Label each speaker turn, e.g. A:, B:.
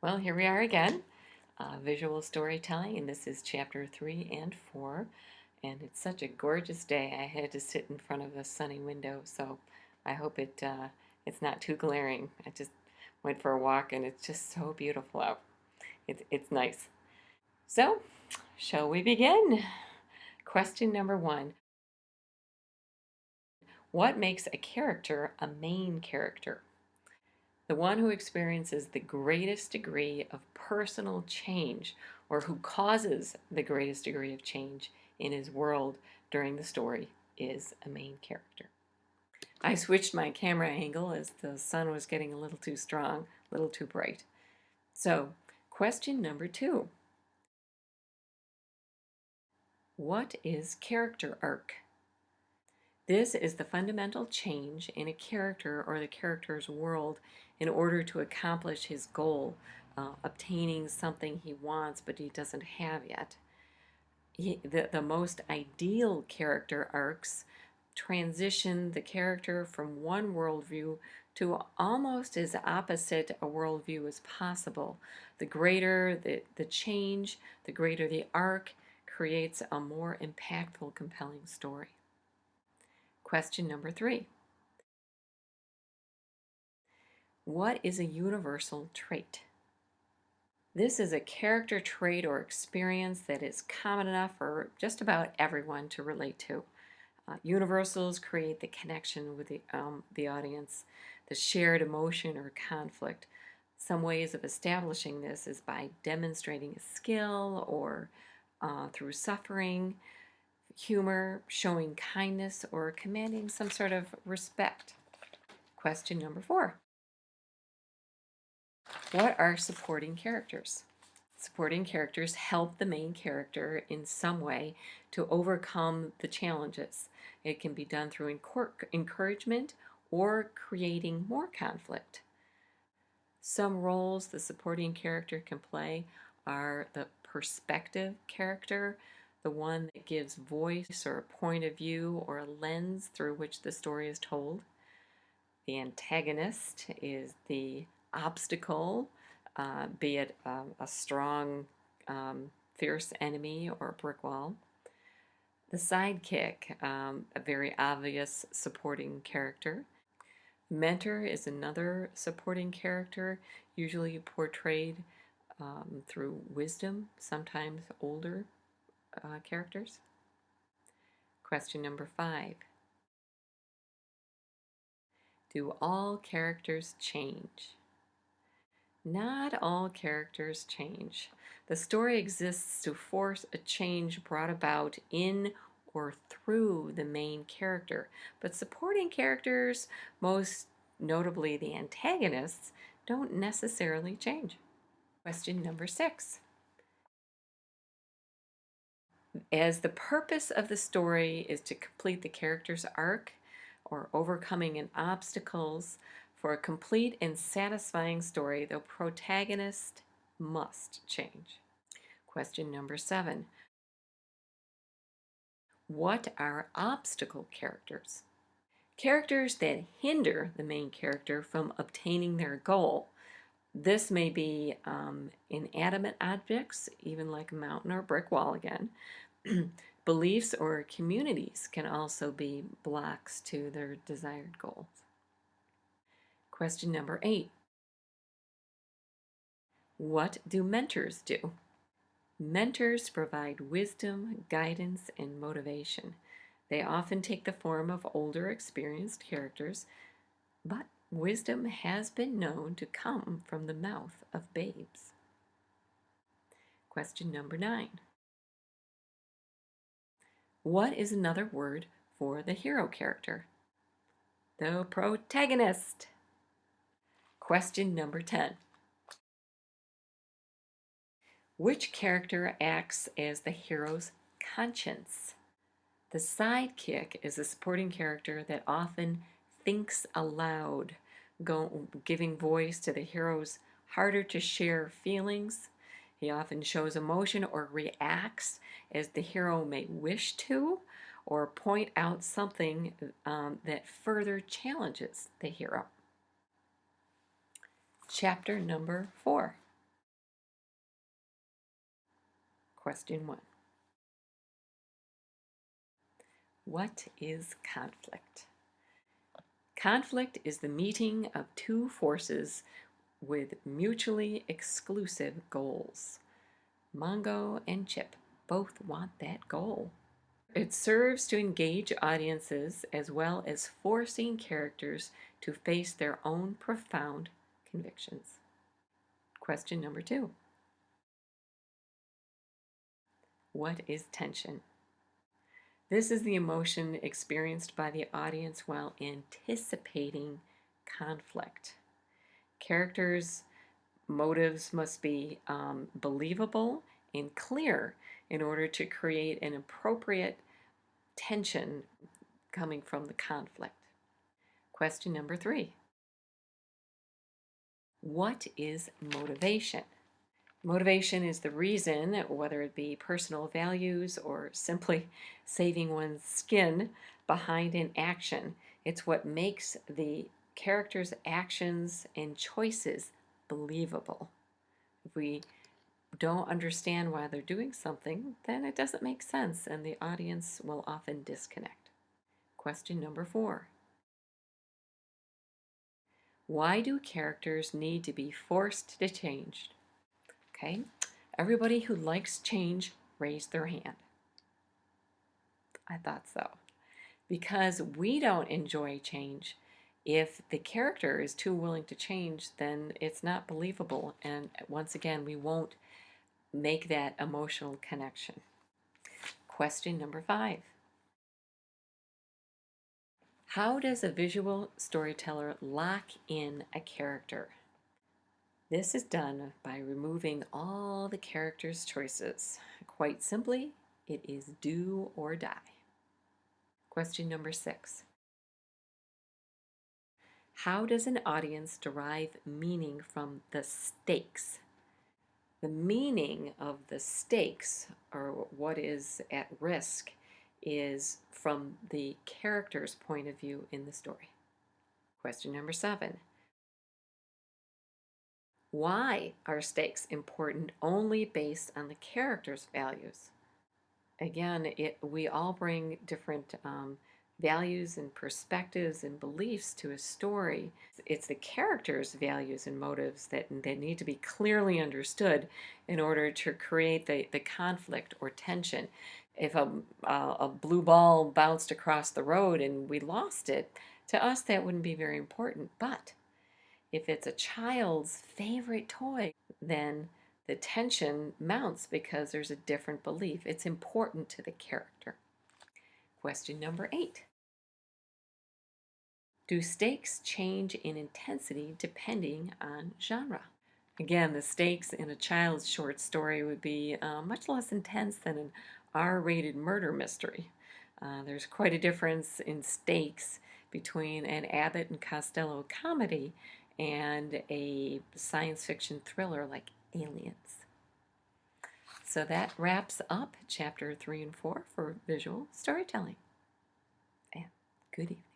A: Well, here we are again, visual storytelling, and this is chapter 3 and 4. And it's such a gorgeous day. I had to sit in front of a sunny window, so I hope it's not too glaring. I just went for a walk, and it's just so beautiful out. It's nice. So, shall we begin? Question number 1. What makes a character a main character? The one who experiences the greatest degree of personal change, or who causes the greatest degree of change in his world during the story, is a main character. I switched my camera angle as the sun was getting a little too strong, a little too bright. So, question number 2. What is character arc? This is the fundamental change in a character or the character's world in order to accomplish his goal, obtaining something he wants but he doesn't have yet. The most ideal character arcs transition the character from one worldview to almost as opposite a worldview as possible. The greater the change, the greater the arc, creates a more impactful, compelling story. Question number 3. What is a universal trait? This is a character trait or experience that is common enough for just about everyone to relate to. Universals create the connection with the audience, the shared emotion or conflict. Some ways of establishing this is by demonstrating a skill or through suffering, humor, showing kindness, or commanding some sort of respect. Question number 4. What are supporting characters? Supporting characters help the main character in some way to overcome the challenges. It can be done through encouragement or creating more conflict. Some roles the supporting character can play are the perspective character, the one that gives voice or a point of view or a lens through which the story is told. The antagonist is the obstacle, be it a strong, fierce enemy or a brick wall. The sidekick, a very obvious supporting character. Mentor is another supporting character, usually portrayed through wisdom, sometimes older characters. Question number 5. Do all characters change? Not all characters change. The story exists to force a change brought about in or through the main character, but supporting characters, most notably the antagonists, don't necessarily change. Question number 6. As the purpose of the story is to complete the character's arc or overcoming an obstacles for a complete and satisfying story, the protagonist must change. Question number 7. What are obstacle characters? Characters that hinder the main character from obtaining their goal. This may be inanimate objects, even like a mountain or a brick wall again. Beliefs or communities can also be blocks to their desired goals. Question number 8. What do mentors do? Mentors provide wisdom, guidance, and motivation. They often take the form of older, experienced characters, but wisdom has been known to come from the mouth of babes. Question number 9. What is another word for the hero character? The protagonist. Question number 10. Which character acts as the hero's conscience? The sidekick is a supporting character that often thinks aloud, giving voice to the hero's harder to share feelings. He often shows emotion or reacts as the hero may wish to, or point out something that further challenges the hero. Chapter number 4. Question 1. What is conflict? Conflict is the meeting of two forces with mutually exclusive goals. Mongo and Chip both want that goal. It serves to engage audiences as well as forcing characters to face their own profound convictions. Question number 2. What is tension? This is the emotion experienced by the audience while anticipating conflict. Characters' motives must be believable and clear in order to create an appropriate tension coming from the conflict. Question number 3. What is motivation? Motivation is the reason, whether it be personal values or simply saving one's skin, behind an action. It's what makes the character's actions and choices believable. If we don't understand why they're doing something, then it doesn't make sense and the audience will often disconnect. Question number 4. Why do characters need to be forced to change? Okay, everybody who likes change raised their hand. I thought so. Because we don't enjoy change. If the character is too willing to change, then it's not believable. And once again, we won't make that emotional connection. Question number 5. How does a visual storyteller lock in a character? This is done by removing all the character's choices. Quite simply, it is do or die. Question number 6. How does an audience derive meaning from the stakes? The meaning of the stakes, or what is at risk, is from the character's point of view in the story. Question number 7. Why are stakes important only based on the character's values? Again, we all bring different values and perspectives and beliefs to a story. It's the character's values and motives that need to be clearly understood in order to create the conflict or tension. If a blue ball bounced across the road and we lost it, to us that wouldn't be very important. But if it's a child's favorite toy, then the tension mounts because there's a different belief. It's important to the character. Question number 8. Do stakes change in intensity depending on genre? Again, the stakes in a child's short story would be much less intense than an R-rated murder mystery. There's quite a difference in stakes between an Abbott and Costello comedy and a science fiction thriller like Aliens. So that wraps up chapter 3 and 4 for visual storytelling. And good evening.